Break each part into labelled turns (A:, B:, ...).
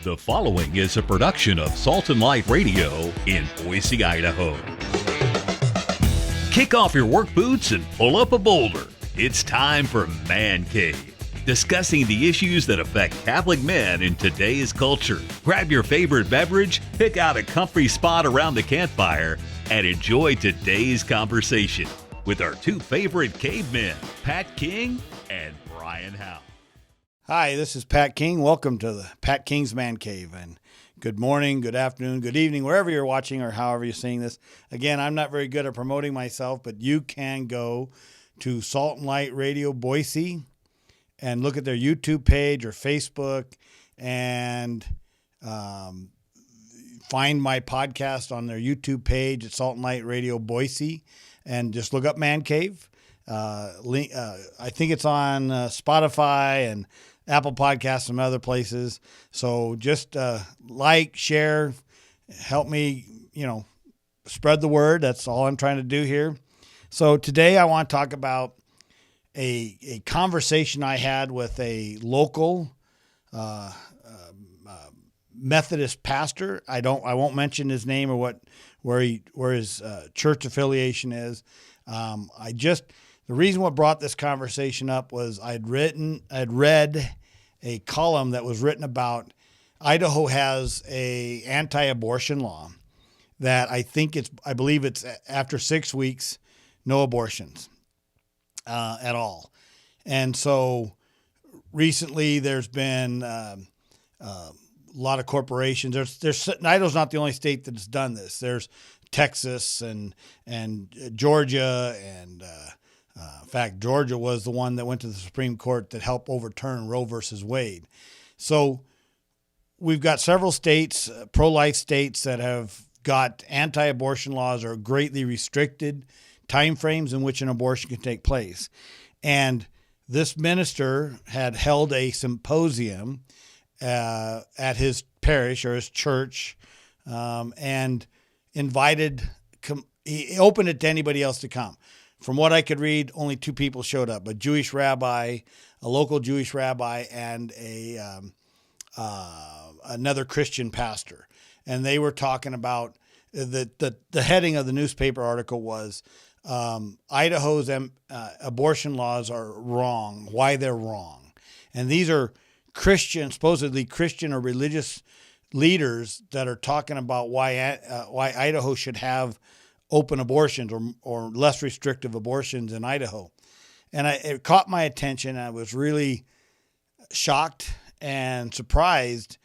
A: The following is a production of Salt and Light Radio in Boise, Idaho. Kick off your work boots and pull up a boulder. It's time for Man Cave, discussing the issues that affect Catholic men in today's culture. Grab your favorite beverage, pick out a comfy spot around the campfire, and enjoy today's conversation with our two favorite cavemen, Pat King and Brian Howe.
B: Hi, this is Pat King. Welcome to the Pat King's Man Cave. And good morning, good afternoon, good evening, wherever you're watching or however you're seeing this. Again, I'm not very good at promoting myself, but you can go to Salt and Light Radio Boise and look at their YouTube page or Facebook and find my podcast on their YouTube page at Salt and Light Radio Boise and just look up Man Cave. I think it's on Spotify and Apple Podcasts and other places. So just like, share, help me, spread the word. That's all I'm trying to do here. So today I want to talk about a conversation I had with a local Methodist pastor. I won't mention his name or where his church affiliation is. The reason what brought this conversation up was I'd read a column that was written about Idaho has a anti-abortion law that I believe it's after 6 weeks, no abortions at all. And so recently there's been a lot of corporations. Idaho's not the only state that's done this. There's Texas and Georgia and in fact, Georgia was the one that went to the Supreme Court that helped overturn Roe versus Wade. So we've got several states, pro-life states, that have got anti-abortion laws or greatly restricted timeframes in which an abortion can take place. And this minister had held a symposium at his parish or his church and he opened it to anybody else to come. From what I could read, only two people showed up: a Jewish rabbi, a local Jewish rabbi, and another Christian pastor. And they were talking about the heading of the newspaper article was Idaho's abortion laws are wrong. Why they're wrong, and these are supposedly Christian or religious leaders that are talking about why Idaho should have open abortions or less restrictive abortions in Idaho. And it caught my attention. I was really shocked and surprised.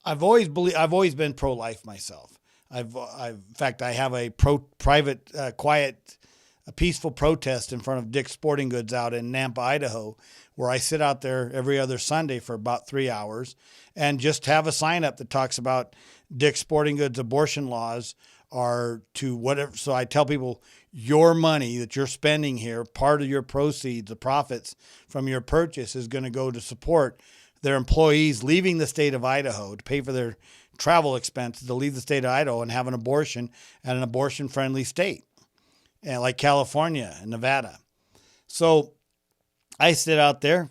B: I've always been pro-life myself. In fact, I have a private, quiet, a peaceful protest in front of Dick's Sporting Goods out in Nampa, Idaho, where I sit out there every other Sunday for about 3 hours and just have a sign up that talks about Dick's Sporting Goods abortion laws are to whatever. So I tell people, your money that you're spending here, part of your proceeds, the profits from your purchase is going to go to support their employees leaving the state of Idaho to pay for their travel expenses to leave the state of Idaho and have an abortion at an abortion-friendly state, and like California and Nevada. So I sit out there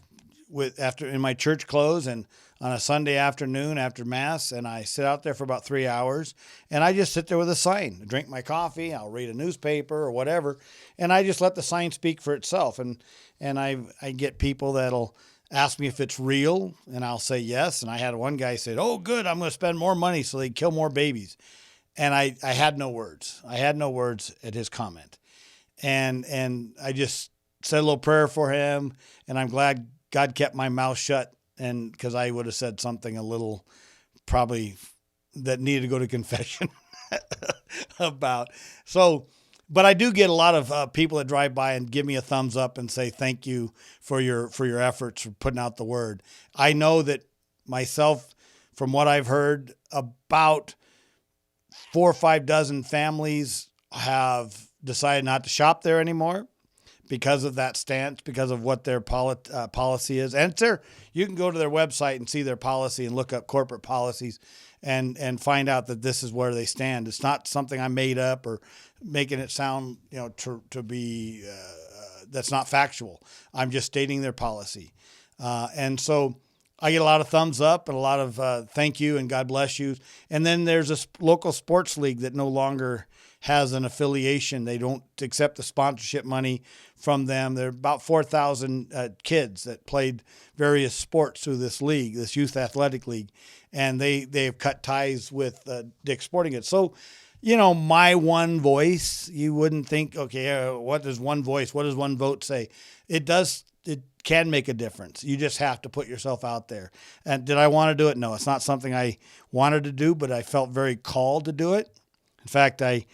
B: in my church clothes and on a Sunday afternoon after Mass, and I sit out there for about 3 hours, and I just sit there with a sign. I drink my coffee, I'll read a newspaper or whatever, and I just let the sign speak for itself. And I get people that'll ask me if it's real, and I'll say yes. And I had one guy say, "Oh, good, I'm going to spend more money so they kill more babies." And I had no words. I had no words at his comment. And I just said a little prayer for him, and I'm glad God kept my mouth shut, and because I would have said something a little probably that needed to go to confession about. So, but I do get a lot of people that drive by and give me a thumbs up and say thank you for your efforts for putting out the word. I know that myself, from what I've heard, about 4 or 5 dozen families have decided not to shop there anymore because of that stance, because of what their policy is. And you can go to their website and see their policy and look up corporate policies and find out that this is where they stand. It's not something I made up or making it sound, to be, that's not factual. I'm just stating their policy. And so I get a lot of thumbs up and a lot of thank you and God bless you. And then there's a local sports league that no longer has an affiliation. They don't accept the sponsorship money from them. There are about 4,000 kids that played various sports through this league, this youth athletic league, and they have cut ties with Dick's Sporting Goods. So, my one voice, you wouldn't think, okay, what does one voice, what does one vote say? It can make a difference. You just have to put yourself out there. And did I want to do it? No, it's not something I wanted to do, but I felt very called to do it. In fact, I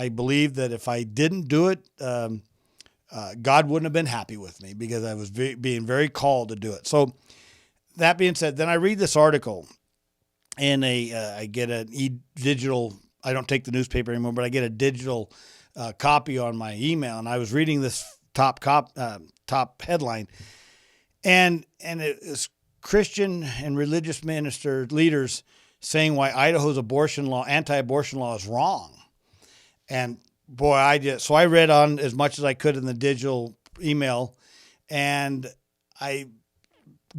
B: believe that if I didn't do it, God wouldn't have been happy with me because I was being very called to do it. So that being said, then I read this article and I get an digital. I don't take the newspaper anymore, but I get a digital copy on my email. And I was reading this top headline, and it is Christian and religious leaders saying why Idaho's anti-abortion law is wrong. And boy, so I read on as much as I could in the digital email, and I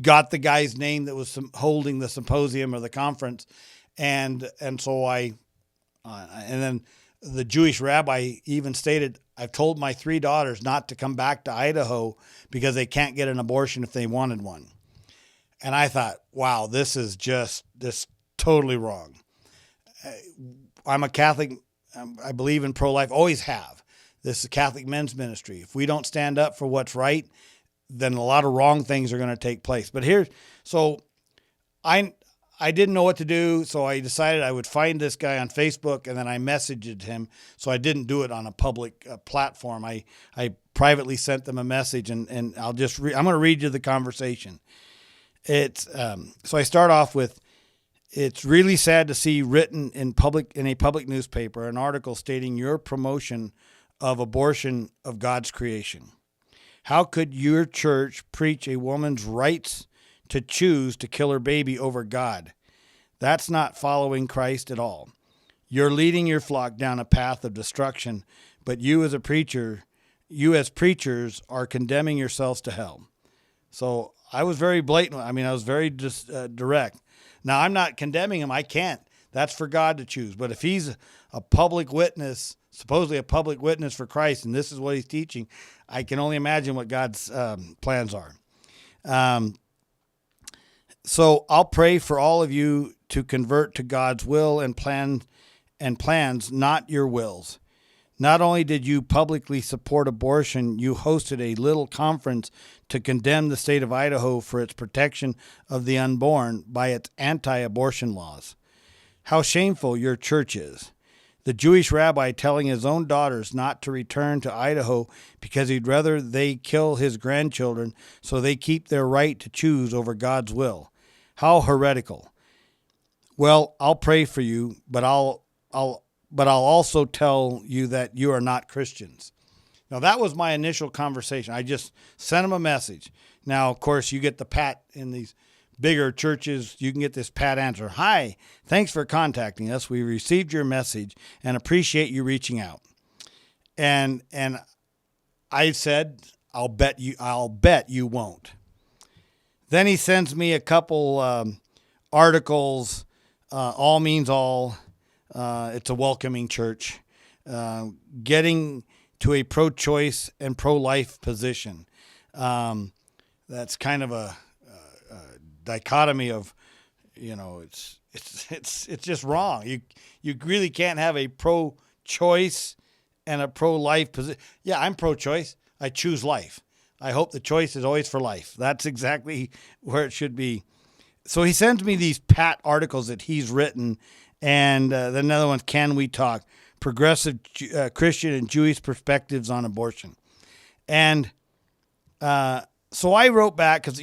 B: got the guy's name that was holding the symposium or the conference, and so and then the Jewish rabbi even stated, I've told my 3 daughters not to come back to Idaho because they can't get an abortion if they wanted one. And I thought, wow, this is just totally wrong. I'm a Catholic. I believe in pro-life, always have. This is Catholic men's ministry. If we don't stand up for what's right, then a lot of wrong things are going to take place. But I didn't know what to do, so I decided I would find this guy on Facebook, and then I messaged him. So I didn't do it on a public platform. I privately sent them a message, and I'm going to read you the conversation. So I start off with, it's really sad to see written in a public newspaper an article stating your promotion of abortion of God's creation. How could your church preach a woman's rights to choose to kill her baby over God? That's not following Christ at all. You're leading your flock down a path of destruction, but you as preachers are condemning yourselves to hell. So I was very blatant. I was very direct. Now, I'm not condemning him. I can't. That's for God to choose. But if he's a public witness, supposedly a public witness for Christ, and this is what he's teaching, I can only imagine what God's plans are. So I'll pray for all of you to convert to God's will and plans, not your wills. Not only did you publicly support abortion, you hosted a little conference to condemn the state of Idaho for its protection of the unborn by its anti-abortion laws. How shameful your church is. The Jewish rabbi telling his own daughters not to return to Idaho because he'd rather they kill his grandchildren so they keep their right to choose over God's will. How heretical. Well, I'll pray for you, but I'll also tell you that you are not Christians. Now, that was my initial conversation. I just sent him a message. Now, of course, you get the pat in these bigger churches. You can get this pat answer. Hi, thanks for contacting us. We received your message and appreciate you reaching out. And I said, I'll bet you won't. Then he sends me a couple articles. All means all. It's a welcoming church. Getting to a pro-choice and pro-life position. That's kind of a dichotomy of, it's just wrong. You really can't have a pro-choice and a pro-life position. Yeah, I'm pro-choice. I choose life. I hope the choice is always for life. That's exactly where it should be. So he sends me these pat articles that he's written, and then another one, Can We Talk? Progressive Christian and Jewish Perspectives on Abortion. And so I wrote back because,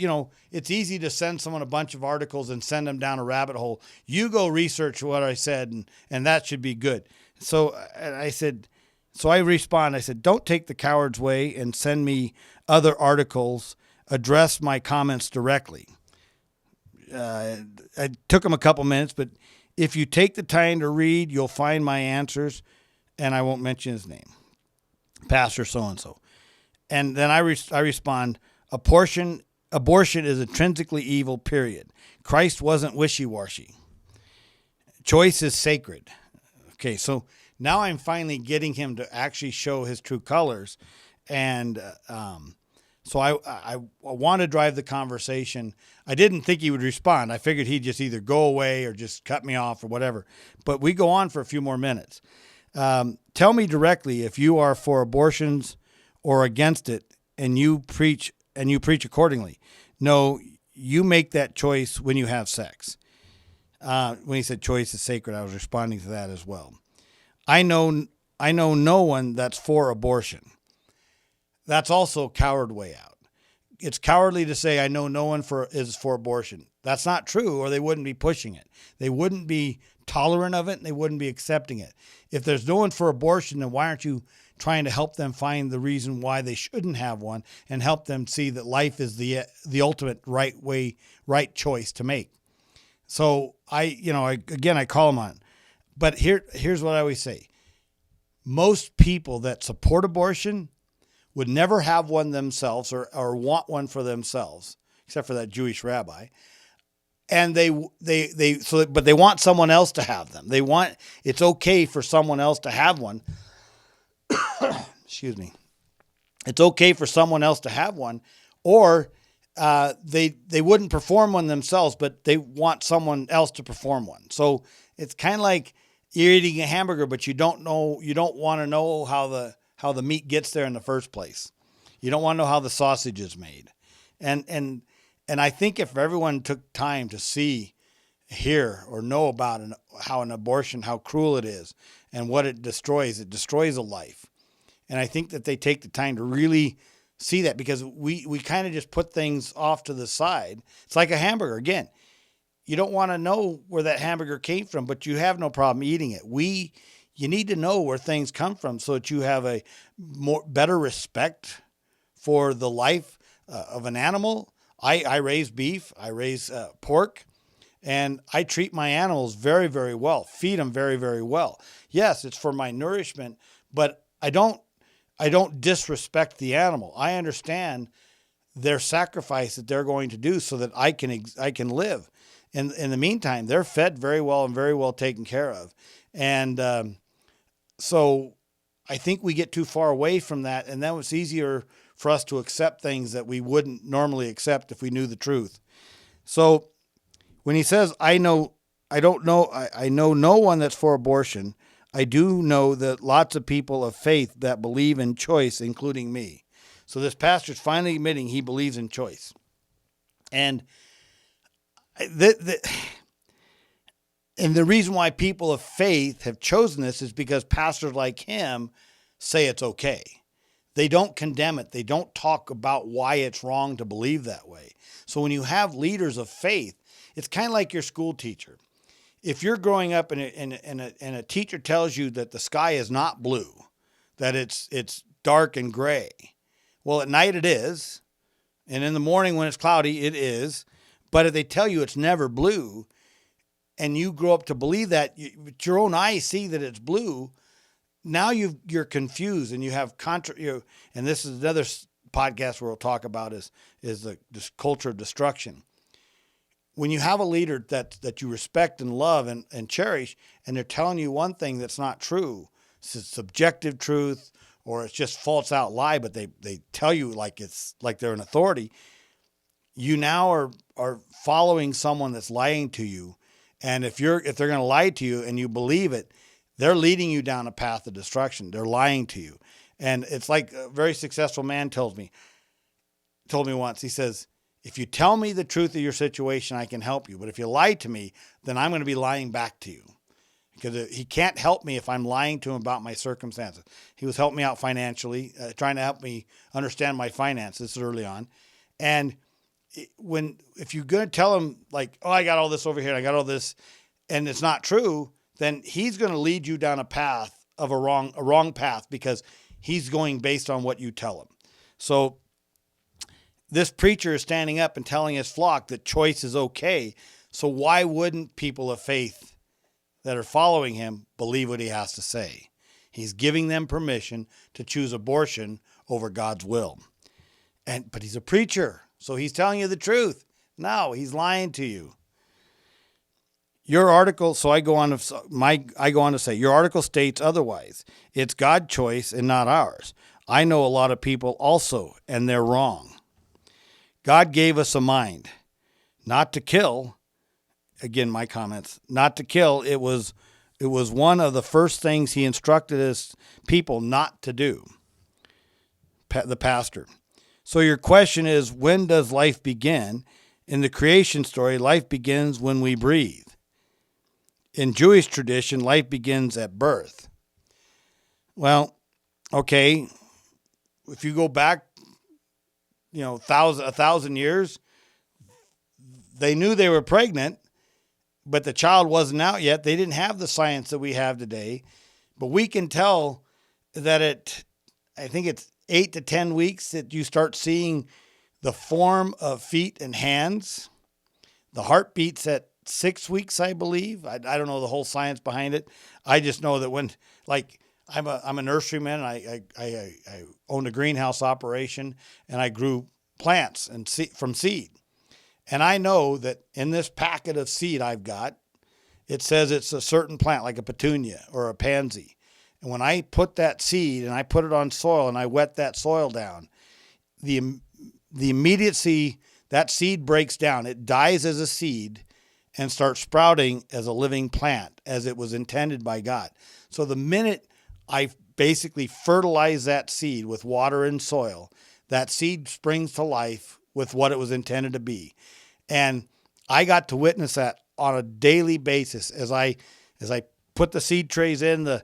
B: it's easy to send someone a bunch of articles and send them down a rabbit hole. You go research what I said, and that should be good. So I respond. I said, don't take the coward's way and send me other articles. Address my comments directly. I took him a couple minutes, but if you take the time to read, you'll find my answers, and I won't mention his name, Pastor so-and-so. And then I respond, abortion abortion is intrinsically evil, period. Christ wasn't wishy-washy. Choice is sacred. Okay, so now I'm finally getting him to actually show his true colors. And so I want to drive the conversation. I didn't think he would respond. I figured he'd just either go away or just cut me off or whatever. But we go on for a few more minutes. Tell me directly if you are for abortions or against it, and you preach accordingly. No, you make that choice when you have sex. When he said choice is sacred, I was responding to that as well. I know no one that's for abortion. That's also a coward way out. It's cowardly to say I know no one is for abortion. That's not true, or they wouldn't be pushing it. They wouldn't be tolerant of it, and they wouldn't be accepting it. If there's no one for abortion, then why aren't you trying to help them find the reason why they shouldn't have one, and help them see that life is the ultimate right choice to make? So I call them on. But here's what I always say. Most people that support abortion would never have one themselves or want one for themselves, except for that Jewish rabbi. And but they want someone else to have them. It's okay for someone else to have one. Excuse me. It's okay for someone else to have one, or they wouldn't perform one themselves, but they want someone else to perform one. So it's kind of like you're eating a hamburger, but you don't want to know how the meat gets there in the first place. You don't want to know how the sausage is made. And I think if everyone took time to see, hear, or know about how an abortion, how cruel it is, and what it destroys a life. And I think that they take the time to really see that, because we kind of just put things off to the side. It's like a hamburger. Again, you don't want to know where that hamburger came from, but you have no problem eating it. You need to know where things come from so that you have a better respect for the life of an animal. I raise beef, I raise pork, and I treat my animals very, very well, feed them very, very well. Yes, it's for my nourishment, but I don't disrespect the animal. I understand their sacrifice that they're going to do so that I can live. In the meantime, they're fed very well and very well taken care of. And so I think we get too far away from that, and then it's easier for us to accept things that we wouldn't normally accept if we knew the truth. So when he says, I know no one that's for abortion, I do know that lots of people of faith that believe in choice, including me. So this pastor's finally admitting he believes in choice. And the reason why people of faith have chosen this is because pastors like him say it's okay. They don't condemn it. They don't talk about why it's wrong to believe that way. So when you have leaders of faith, it's kind of like your school teacher. If you're growing up and a teacher tells you that the sky is not blue, that it's dark and gray, well, at night it is, and in the morning when it's cloudy, it is. But if they tell you it's never blue, and you grow up to believe that, with your own eyes see that it's blue, now you're confused, and you have and this is another podcast where we'll talk about is this culture of destruction. When you have a leader that you respect and love and cherish, and they're telling you one thing that's not true, it's a subjective truth, or it's just false out lie, but they tell you like they're an authority, you now are following someone that's lying to you. And if they're going to lie to you and you believe it, they're leading you down a path of destruction. They're lying to you. And it's like a very successful man told me once, he says, if you tell me the truth of your situation, I can help you. But if you lie to me, then I'm going to be lying back to you. Because he can't help me if I'm lying to him about my circumstances. He was helping me out financially, trying to help me understand my finances early on. And if you're going to tell him like, oh, I got all this over here, I got all this, and it's not true, then he's going to lead you down a path of a wrong path, because he's going based on what you tell him. So this preacher is standing up and telling his flock that choice is okay. So why wouldn't people of faith that are following him believe what he has to say? He's giving them permission to choose abortion over God's will. But he's a preacher. So he's telling you the truth. No, he's lying to you. Your article, so I go on to say, your article states otherwise. It's God's choice and not ours. I know a lot of people also, and they're wrong. God gave us a mind, not to kill. Again, my comments, not to kill. It was one of the first things he instructed his people not to do. The pastor. So your question is, when does life begin? In the creation story, life begins when we breathe. In Jewish tradition, life begins at birth. Well, okay, if you go back, a thousand years, they knew they were pregnant, but the child wasn't out yet. They didn't have the science that we have today, but we can tell that I think it's 8 to 10 weeks that you start seeing the form of feet and hands. The heart beats at 6 weeks, I believe. I don't know the whole science behind it. I just know that when, like, I'm a nurseryman. I owned a greenhouse operation, and I grew plants and from seed. And I know that in this packet of seed I've got, it says it's a certain plant, like a petunia or a pansy. And when I put that seed and I put it on soil and I wet that soil down, the immediacy that seed breaks down, it dies as a seed and starts sprouting as a living plant as it was intended by God. So the minute I basically fertilize that seed with water and soil, that seed springs to life with what it was intended to be. And I got to witness that on a daily basis as I put the seed trays in the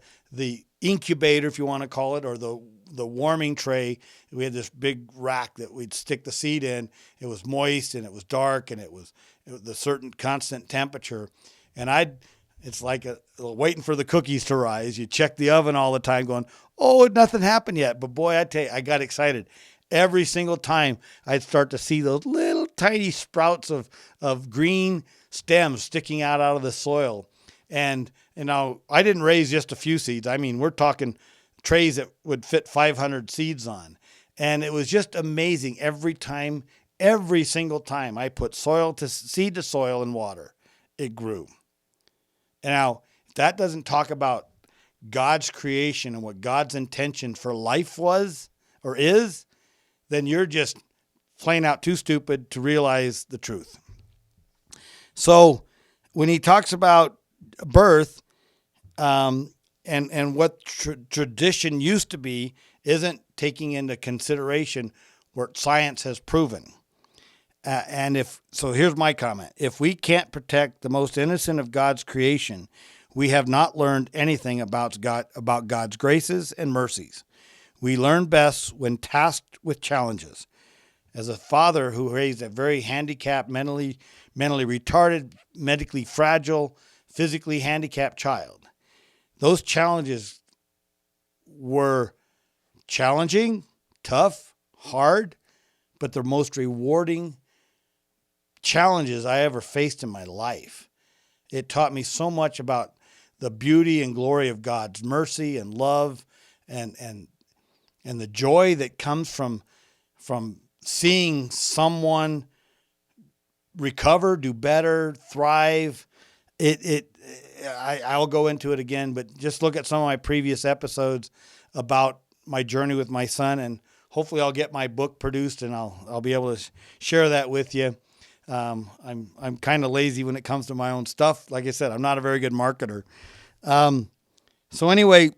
B: incubator, if you want to call it, or the warming tray. We had this big rack that we'd stick the seed in. It was moist and it was dark and it was the certain constant temperature. And it's like waiting for the cookies to rise. You check the oven all the time going, oh, nothing happened yet. But boy, I tell you, I got excited. Every single time I'd start to see those little tiny sprouts of green stems sticking out of the soil. And I didn't raise just a few seeds. I mean, we're talking trays that would fit 500 seeds on. And it was just amazing every single time I put seed to soil and water, it grew. And now, if that doesn't talk about God's creation and what God's intention for life was or is, then you're just plain out too stupid to realize the truth. So when he talks about birth and what tradition used to be isn't taking into consideration what science has proven. So here's my comment. If we can't protect the most innocent of God's creation, we have not learned anything about God's graces and mercies. We learn best when tasked with challenges. As a father who raised a very handicapped, mentally retarded, medically fragile, physically handicapped child, those challenges were challenging, tough, hard, but the most rewarding challenges I ever faced in my life. It taught me so much about the beauty and glory of God's mercy and love and the joy that comes from seeing someone recover, do better, thrive. I'll go into it again, but just look at some of my previous episodes about my journey with my son, and hopefully I'll get my book produced and I'll be able to share that with you. I'm kind of lazy when it comes to my own stuff. Like I said, I'm not a very good marketer. So anyway,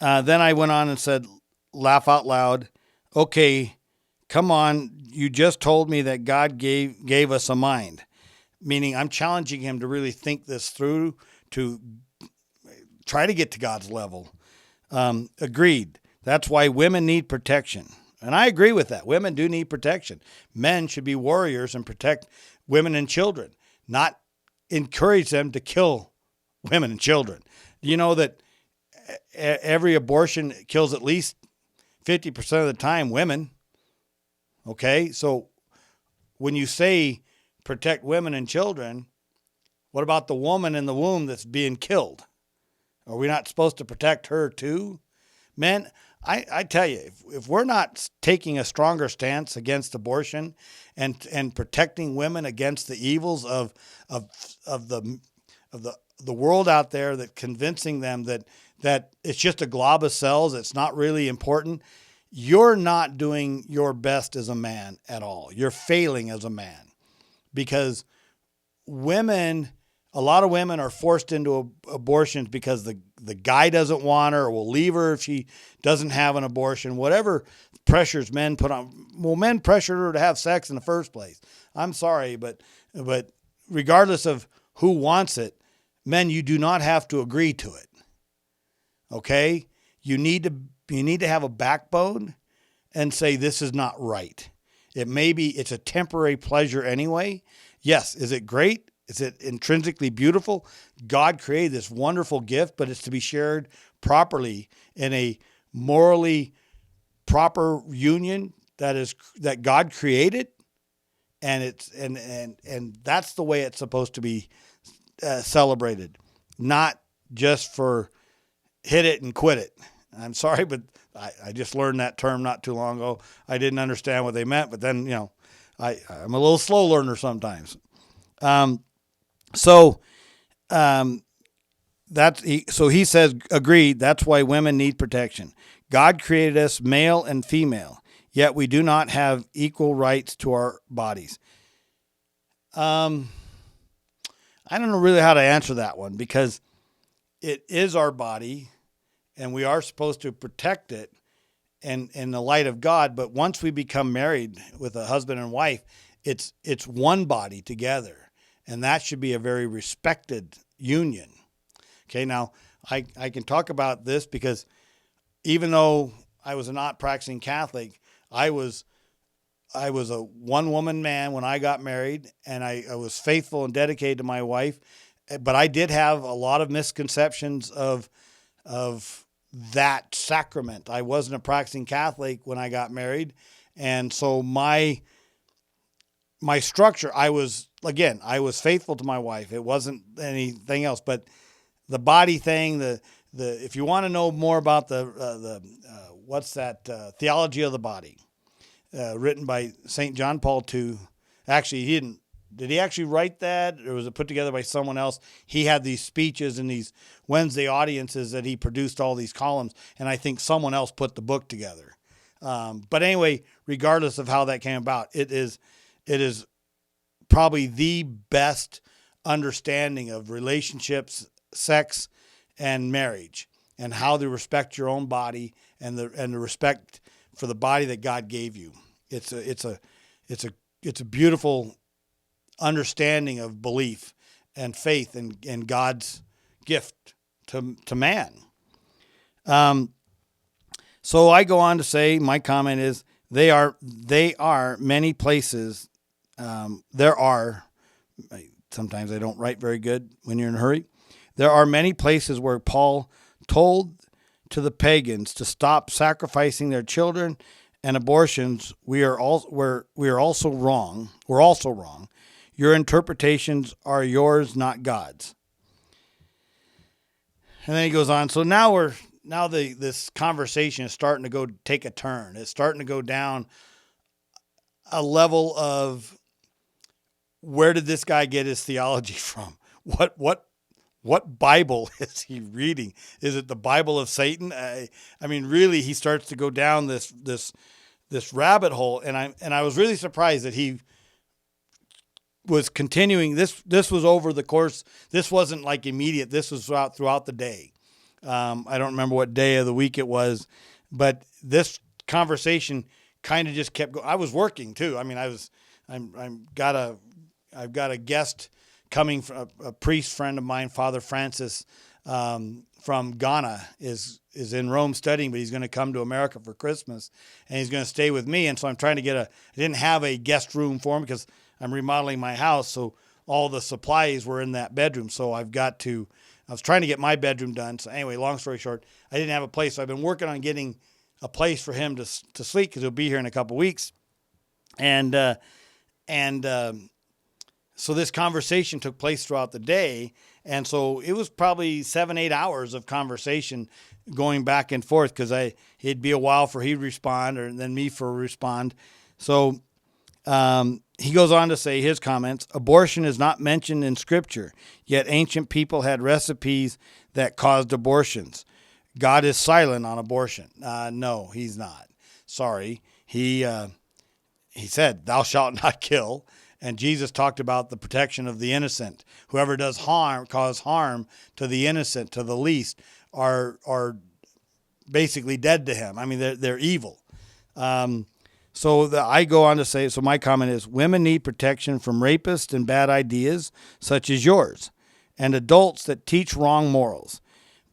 B: then I went on and said, laugh out loud. Okay, come on. You just told me that God gave us a mind, meaning I'm challenging him to really think this through, to try to get to God's level. Agreed. That's why women need protection. And I agree with that. Women do need protection. Men should be warriors and protect women and children, not encourage them to kill women and children. Do you know that every abortion kills at least 50% of the time women? Okay, so when you say protect women and children, what about the woman in the womb that's being killed? Are we not supposed to protect her too? Men, I tell you, if we're not taking a stronger stance against abortion and protecting women against the evils of the world out there, that convincing them that it's just a glob of cells, it's not really important, you're not doing your best as a man at all. You're failing as a man, because a lot of women are forced into abortions because the guy doesn't want her, or will leave her if she doesn't have an abortion. Whatever pressures men put on, well, men pressured her to have sex in the first place. I'm sorry, but regardless of who wants it, men, you do not have to agree to it. Okay? You need to have a backbone and say, this is not right. It's a temporary pleasure anyway. Yes. Is it great? Is it intrinsically beautiful? God created this wonderful gift, but it's to be shared properly in a morally proper union that God created. And and that's the way it's supposed to be celebrated, not just for hit it and quit it. I'm sorry, but I just learned that term not too long ago. I didn't understand what they meant, but then, I'm a little slow learner sometimes. So he says, agreed. That's why women need protection. God created us male and female, yet we do not have equal rights to our bodies. I don't know really how to answer that one, because it is our body and we are supposed to protect it in the light of God. But once we become married with a husband and wife, it's one body together. And that should be a very respected union. Okay, now I can talk about this because even though I was a not practicing Catholic, I was a one-woman man when I got married, and I was faithful and dedicated to my wife. But I did have a lot of misconceptions of that sacrament. I wasn't a practicing Catholic when I got married, and so my structure, I was faithful to my wife. It wasn't anything else, but the body thing, if you want to know more about theology of the body, written by St. John Paul II. Actually, did he actually write that, or was it put together by someone else? He had these speeches and these Wednesday audiences that he produced all these columns, and I think someone else put the book together. But anyway, regardless of how that came about, it is probably the best understanding of relationships, sex, and marriage, and how to respect your own body and the respect for the body that God gave you. It's a beautiful understanding of belief and faith and God's gift to man. So I go on to say, my comment is, they are many places. Sometimes I don't write very good when you're in a hurry. There are many places where Paul told to the pagans to stop sacrificing their children and abortions. We are also wrong. We're also wrong. Your interpretations are yours, not God's. And then he goes on. So now this conversation is starting to go take a turn. It's starting to go down a level of, where did this guy get his theology from? What Bible is he reading? Is it the Bible of Satan? I mean, really, he starts to go down this rabbit hole, and I was really surprised that he was continuing. This was over the course. This wasn't like immediate. This was throughout the day. I don't remember what day of the week it was, but this conversation kind of just kept going. I was working too. I mean, I've got a guest coming from a priest friend of mine, Father Francis, from Ghana, is in Rome studying, but he's going to come to America for Christmas, and he's going to stay with me. And so I'm trying to I didn't have a guest room for him because I'm remodeling my house. So all the supplies were in that bedroom. So I was trying to get my bedroom done. So anyway, long story short, I didn't have a place. So I've been working on getting a place for him to sleep, because he'll be here in a couple weeks. And So this conversation took place throughout the day. And so it was probably 7-8 hours of conversation going back and forth, because it'd be a while for he'd respond or then me for a respond. So he goes on to say his comments: abortion is not mentioned in Scripture, yet ancient people had recipes that caused abortions. God is silent on abortion. No, he's not. Sorry. He said, thou shalt not kill. And Jesus talked about the protection of the innocent. Whoever does cause harm to the innocent, to the least, are basically dead to him. I mean, they're evil. I go on to say, so my comment is, women need protection from rapists and bad ideas such as yours, and adults that teach wrong morals.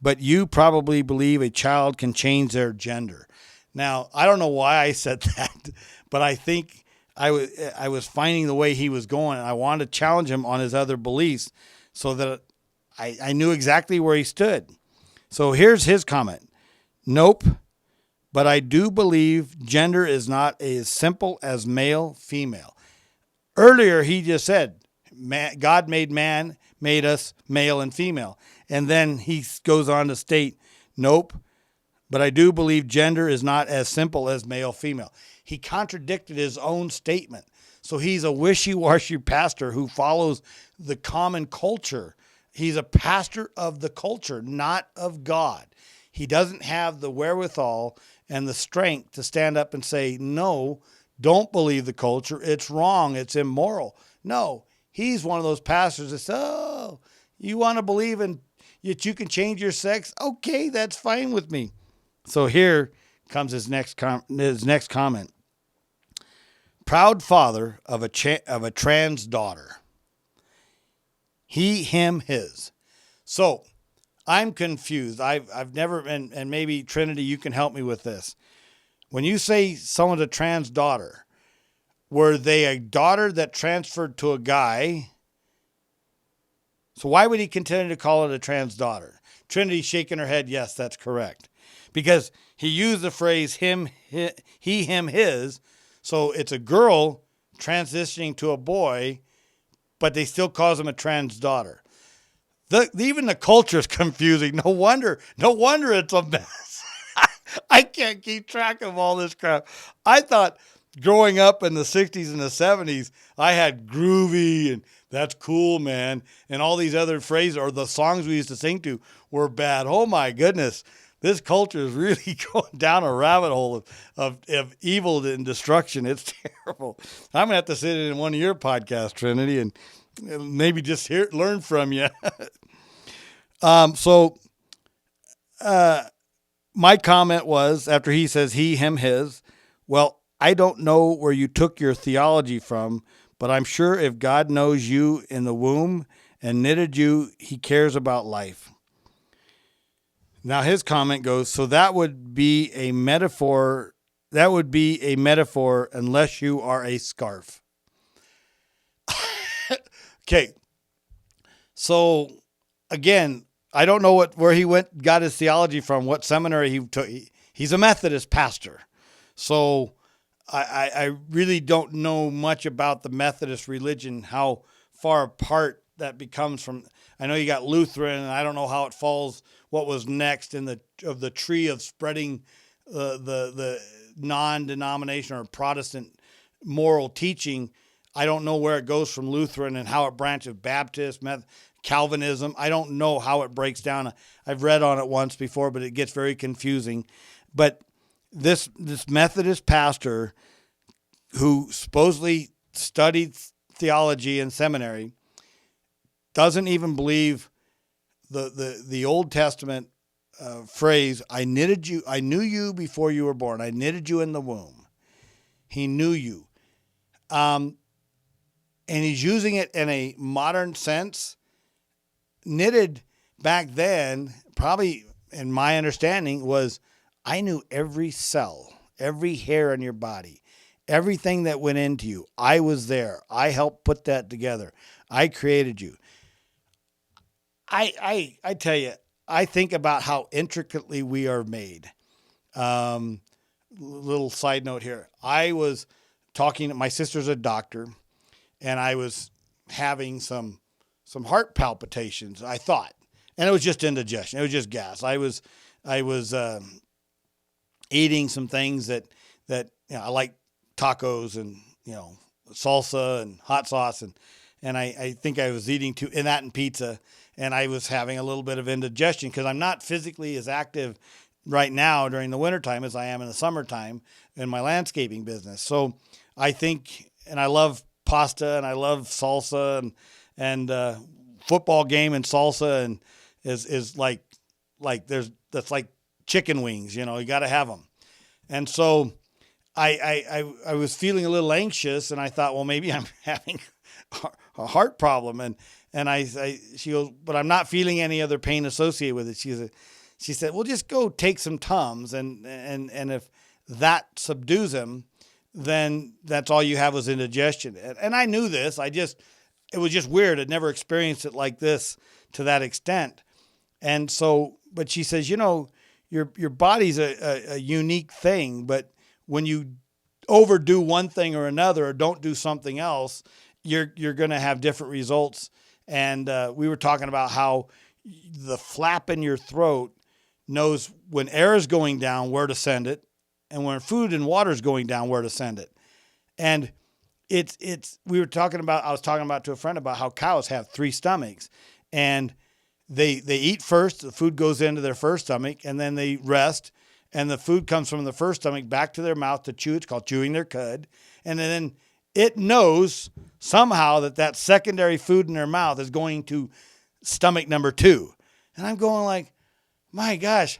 B: But you probably believe a child can change their gender. Now, I don't know why I said that, but I think I was finding the way he was going. I wanted to challenge him on his other beliefs so that I knew exactly where he stood. So here's his comment. Nope, but I do believe gender is not as simple as male, female. Earlier, he just said, God made us male and female. And then he goes on to state, nope, but I do believe gender is not as simple as male, female. He contradicted his own statement. So he's a wishy-washy pastor who follows the common culture. He's a pastor of the culture, not of God. He doesn't have the wherewithal and the strength to stand up and say, no, don't believe the culture. It's wrong. It's immoral. No, he's one of those pastors that says, oh, you want to believe in that you can change your sex? Okay, that's fine with me. So here comes his next comment. Proud father of a trans daughter. He, him, his. So I'm confused. I've never, and maybe Trinity, you can help me with this. When you say someone's a trans daughter, were they a daughter that transferred to a guy? So why would he continue to call it a trans daughter? Trinity's shaking her head. Yes, that's correct. Because he used the phrase him, he, him, his. So it's a girl transitioning to a boy, but they still calls him a trans daughter. Even the culture is confusing. No wonder it's a mess. I can't keep track of all this crap. I thought growing up in the 60s and the 70s, I had groovy and that's cool, man. And all these other phrases or the songs we used to sing to were bad. Oh my goodness. This culture is really going down a rabbit hole of evil and destruction. It's terrible. I'm going to have to sit in one of your podcasts, Trinity, and maybe just learn from you. My comment was, after he says he, him, his, well, I don't know where you took your theology from, but I'm sure if God knows you in the womb and knitted you, he cares about life. Now his comment goes, so that would be a metaphor. That would be a metaphor unless you are a scarf. Okay. So again, I don't know where he got his theology from, what seminary he took. He's a Methodist pastor. So I really don't know much about the Methodist religion, how far apart that becomes from. I know you got Lutheran, and I don't know how it falls, what was next in the tree of spreading the non-denomination or Protestant moral teaching. I don't know where it goes from Lutheran and how it branches Baptist, Calvinism. I don't know how it breaks down. I've read on it once before, but it gets very confusing. But this Methodist pastor who supposedly studied theology in seminary doesn't even believe the Old Testament phrase, I knew you before you were born. I knitted you in the womb. He knew you. And he's using it in a modern sense. Knitted back then, probably in my understanding, was I knew every cell, every hair on your body, everything that went into you. I was there. I helped put that together. I created you. I tell you, I think about how intricately we are made. Little side note here. I was talking, my sister's a doctor, and I was having some heart palpitations, I thought. And it was just indigestion. It was just gas. I was eating some things that I like tacos and, salsa and hot sauce. And I think I was eating and pizza. And I was having a little bit of indigestion because I'm not physically as active right now during the wintertime as I am in the summertime in my landscaping business. So I think, and I love pasta and I love salsa and football game and salsa and is like that's like chicken wings, you got to have them. And so I was feeling a little anxious and I thought, well, maybe I'm having a heart problem. And she goes, but I'm not feeling any other pain associated with it. She said, well, just go take some Tums and if that subdues him, then that's all you have was indigestion. And I knew this. It was just weird. I'd never experienced it like this to that extent. And so, but she says, your body's a unique thing, but when you overdo one thing or another or don't do something else, you're going to have different results. And we were talking about how the flap in your throat knows when air is going down, where to send it, and when food and water is going down, where to send it. And I was talking about to a friend about how cows have 3 stomachs, and they eat first, the food goes into their first stomach, and then they rest, and the food comes from the first stomach back to their mouth to chew. It's called chewing their cud. And then it knows somehow that secondary food in their mouth is going to stomach number 2. And I'm going like, my gosh,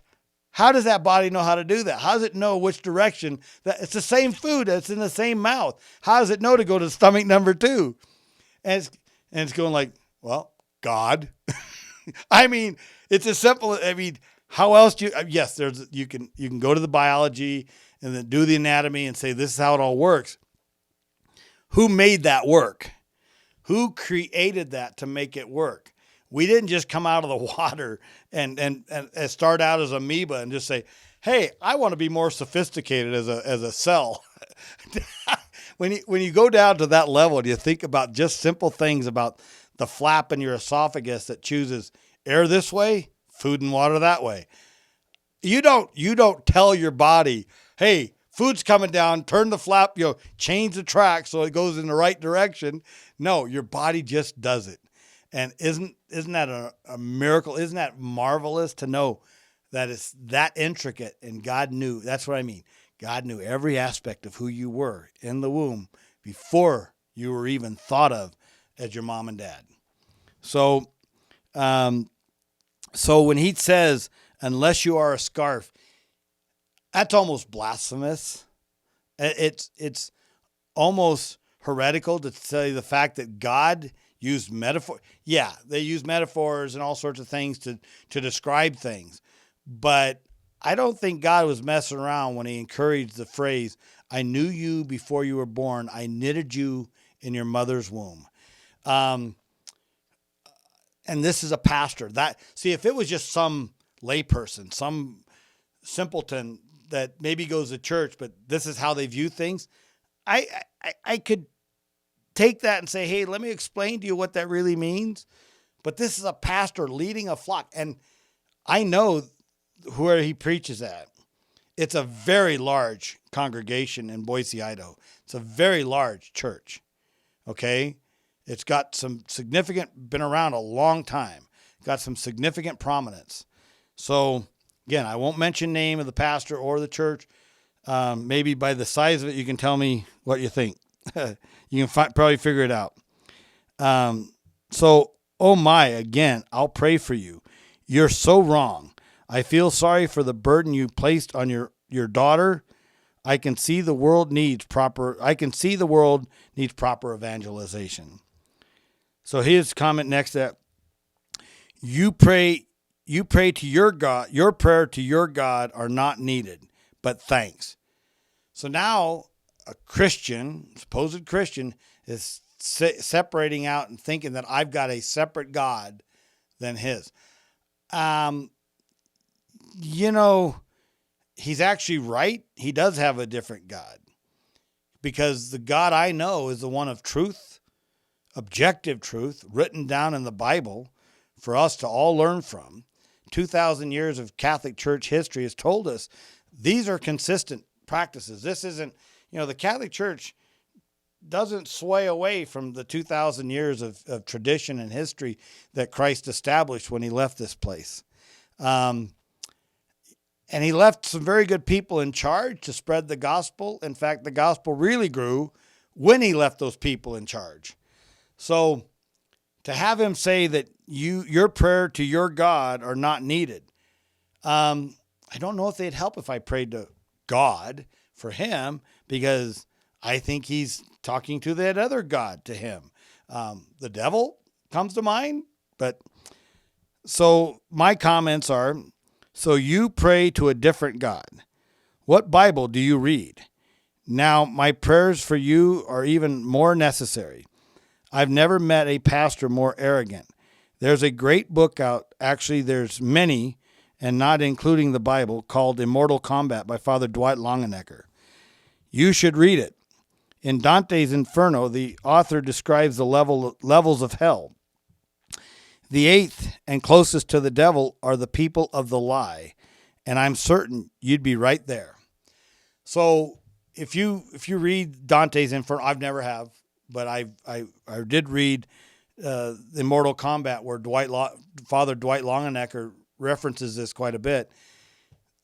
B: how does that body know how to do that? How does it know which direction? That it's the same food that's in the same mouth. How does it know to go to stomach number 2? And it's going like, well, God. I mean, it's as simple. How else do you? Yes, you can go to the biology and then do the anatomy and say this is how it all works. Who made that work? Who created that to make it work? We didn't just come out of the water and start out as amoeba and just say, hey, I want to be more sophisticated as a cell. When you go down to that level, do you think about just simple things about the flap in your esophagus that chooses air this way, food and water that way? You don't tell your body, hey, food's coming down, turn the flap, change the track so it goes in the right direction. No, your body just does it. And isn't that a miracle? Isn't that marvelous to know that it's that intricate? And God knew, that's what I mean. God knew every aspect of who you were in the womb before you were even thought of as your mom and dad. So when he says, unless you are a scarf, that's almost blasphemous. It's almost heretical to say the fact that God used metaphor. Yeah, they use metaphors and all sorts of things to describe things. But I don't think God was messing around when he encouraged the phrase, I knew you before you were born. I knitted you in your mother's womb. And this is a pastor. If it was just some layperson, some simpleton that maybe goes to church, but this is how they view things, I could take that and say, hey, let me explain to you what that really means. But this is a pastor leading a flock. And I know where he preaches at. It's a very large congregation in Boise, Idaho. It's a very large church. Okay. It's got some been around a long time. Got some significant prominence. So again, I won't mention name of the pastor or the church. Maybe by the size of it, you can tell me what you think. You can probably figure it out. So, oh my, again, I'll pray for you. You're so wrong. I feel sorry for the burden you placed on your daughter. I can see the world needs proper evangelization. So his comment next that you pray to your God, your prayer to your God are not needed, but thanks. So now a Christian, supposed Christian, is separating out and thinking that I've got a separate God than his. He's actually right. He does have a different God, because the God I know is the one of truth, objective truth written down in the Bible for us to all learn from. 2,000 years of Catholic Church history has told us these are consistent practices. This isn't, the Catholic Church doesn't sway away from the 2,000 years of tradition and history that Christ established when he left this place. And he left some very good people in charge to spread the gospel. In fact, the gospel really grew when he left those people in charge. So to have him say that your prayer to your God are not needed, I don't know if they'd help if I prayed to God for him, because I think he's talking to that other God to him. The devil comes to mind. But so my comments are, so you pray to a different God. What Bible do you read? Now, my prayers for you are even more necessary. I've never met a pastor more arrogant. There's a great book out. Actually, there's many, and not including the Bible, called Immortal Combat by Father Dwight Longenecker. You should read it. In Dante's Inferno, the author describes the levels of hell. The eighth and closest to the devil are the people of the lie, and I'm certain you'd be right there. So if you read Dante's Inferno, I've never have, but I did read Immortal Combat, where Father Dwight Longenecker references this quite a bit.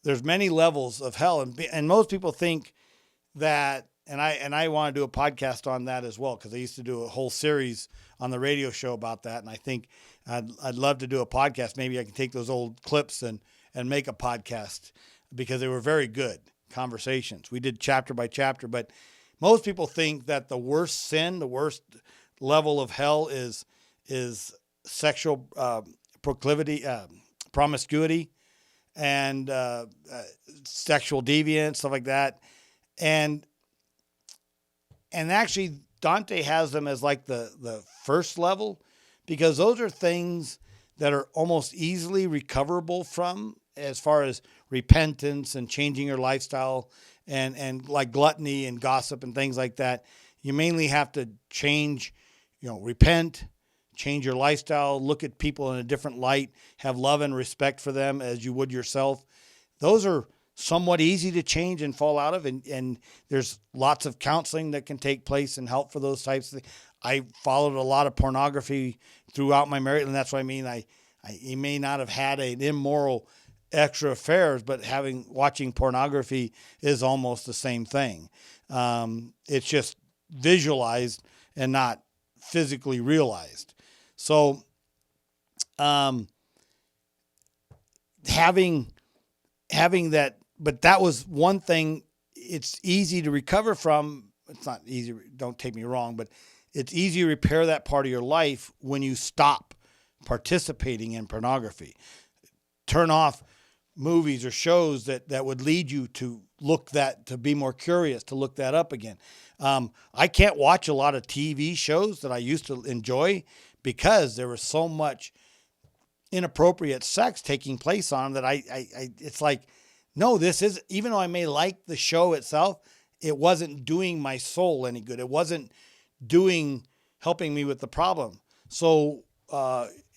B: There's many levels of hell, and most people think that, and I want to do a podcast on that as well, because I used to do a whole series on the radio show about that, and I think I'd love to do a podcast. Maybe I can take those old clips and make a podcast, because they were very good conversations. We did chapter by chapter, but most people think that the worst sin, the worst level of hell is sexual proclivity, promiscuity, and sexual deviance, stuff like that. And actually Dante has them as like the first level, because those are things that are almost easily recoverable from, as far as repentance and changing your lifestyle, and like gluttony and gossip and things like that. You mainly have to change, repent, change your lifestyle, look at people in a different light, have love and respect for them as you would yourself. Those are somewhat easy to change and fall out of. And there's lots of counseling that can take place and help for those types of things. I followed a lot of pornography throughout my marriage, and that's what I mean. He may not have had an immoral extra affairs, but watching pornography is almost the same thing. It's just visualized and not physically realized. So, having that, but that was one thing. It's easy to recover from. It's not easy. Don't take me wrong, but it's easy to repair that part of your life when you stop participating in pornography. Turn off movies or shows that would lead you to to be more curious, to look that up again. I can't watch a lot of TV shows that I used to enjoy, because there was so much inappropriate sex taking place on them that it's like, no, this is, even though I may like the show itself, it wasn't doing my soul any good. It wasn't helping me with the problem. So,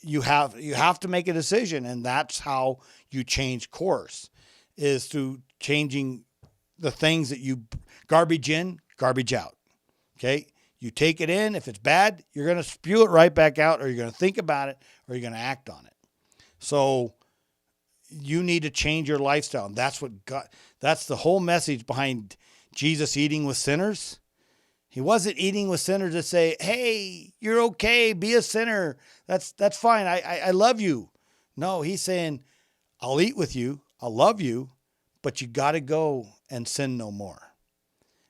B: you have to make a decision, and that's how you change course, is through changing the things that you garbage in, garbage out. Okay. You take it in. If it's bad, you're going to spew it right back out, or you're going to think about it, or you're going to act on it. So you need to change your lifestyle. And that's the whole message behind Jesus eating with sinners. He wasn't eating with sinners to say, hey, you're okay, be a sinner. That's fine. I love you. No, he's saying, I'll eat with you, I'll love you, but you got to go and sin no more.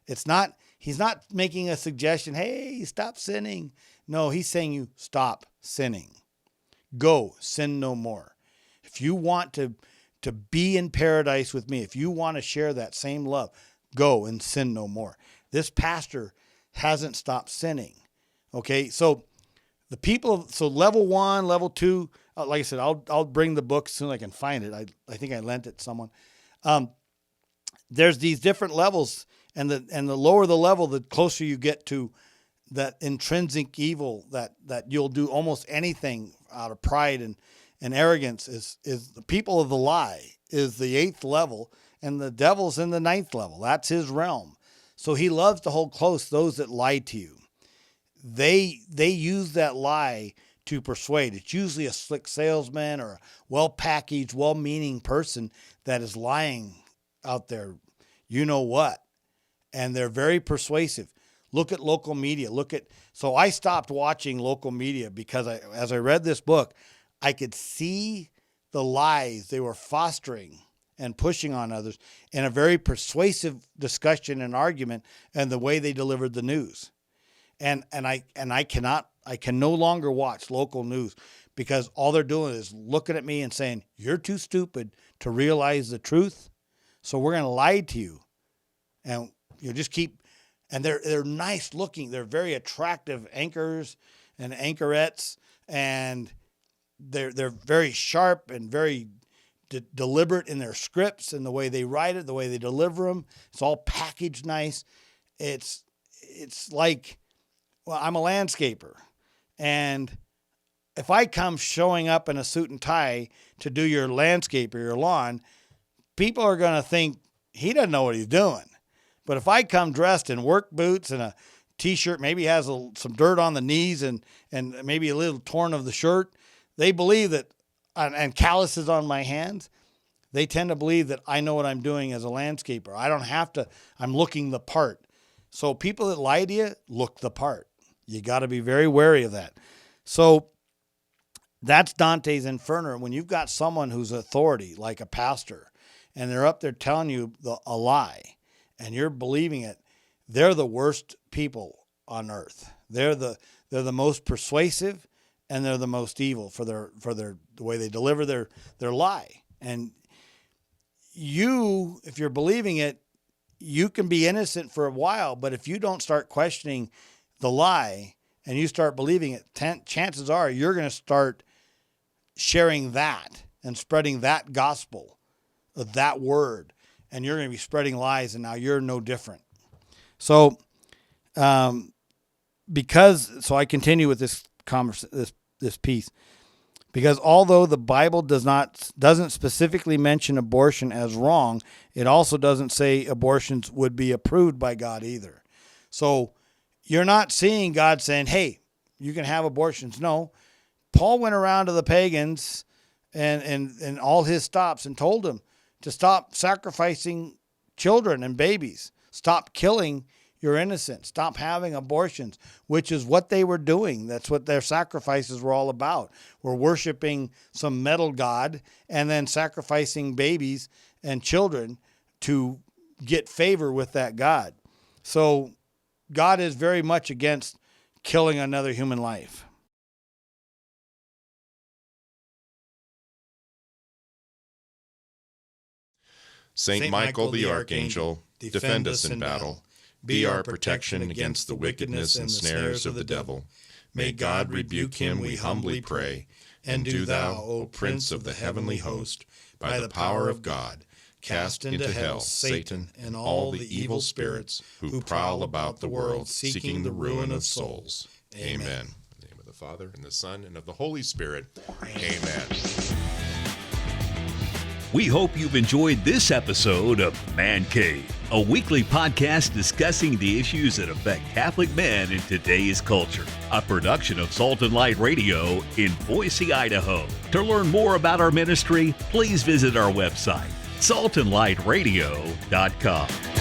B: He's not making a suggestion, hey, stop sinning. No, he's saying you stop sinning. Go, sin no more. If you want to be in paradise with me, if you want to share that same love, go and sin no more. This pastor hasn't stopped sinning. Okay, so level 1, level 2, like I said, I'll bring the book as soon as I can find it. I think I lent it to someone. There's these different levels, and the lower the level, the closer you get to intrinsic evil that you'll do almost anything out of pride and arrogance is the people of the lie is the 8th level, and the devil's in the 9th level. That's his realm. So he loves to hold close those that lie to you. They use that lie to persuade. It's usually a slick salesman or a well-packaged, well-meaning person that is lying out there. You know what? And they're very persuasive. Look at local media. So I stopped watching local media because as I read this book, I could see the lies they were fostering and pushing on others in a very persuasive discussion and argument and the way they delivered the news. And I can no longer watch local news because all they're doing is looking at me and saying, you're too stupid to realize the truth. So we're going to lie to you. And you just keep, and they're nice looking. They're very attractive anchors and anchorettes, and they're very sharp and very deliberate in their scripts and the way they write it, the way they deliver them. It's all packaged nice. It's like, well, I'm a landscaper, and if I come showing up in a suit and tie to do your landscape or your lawn, people are going to think he doesn't know what he's doing. But if I come dressed in work boots and a T-shirt, maybe has some dirt on the knees and maybe a little torn of the shirt, they believe that, and calluses on my hands, they tend to believe that I know what I'm doing as a landscaper. I don't have to, I'm looking the part. So people that lie to you look the part. You got to be very wary of that. So that's Dante's Inferno. When you've got someone who's authority, like a pastor, and they're up there telling you a lie, and you're believing it, they're the worst people on earth. They're the most persuasive, and they're the most evil for the way they deliver their lie. And you, if you're believing it, you can be innocent for a while, but if you don't start questioning the lie and you start believing it, chances are you're going to start sharing that and spreading that gospel, that word, and you're going to be spreading lies, and now you're no different. So, so I continue with this this piece, because although the Bible doesn't specifically mention abortion as wrong, it also doesn't say abortions would be approved by God either. So you're not seeing God saying, hey, you can have abortions. No, Paul went around to the pagans and all his stops and told them to stop sacrificing children and babies. Stop killing your innocent. Stop having abortions, which is what they were doing. That's what their sacrifices were all about. We're worshiping some metal god and then sacrificing babies and children to get favor with that god. So God is very much against killing another human life.
C: Saint Michael the Archangel, defend us in battle. Be our protection against the wickedness and snares of the devil. May God rebuke him, we humbly pray. And do thou, O Prince of the heavenly host, by the power of God, cast into hell Satan and all the evil spirits who prowl about the world, seeking the ruin of souls. Amen. In the name of the Father, and the Son, and of the Holy Spirit. Amen.
A: We hope you've enjoyed this episode of Man Cave, a weekly podcast discussing the issues that affect Catholic men in today's culture. A production of Salt and Light Radio in Boise, Idaho. To learn more about our ministry, please visit our website, saltandlightradio.com.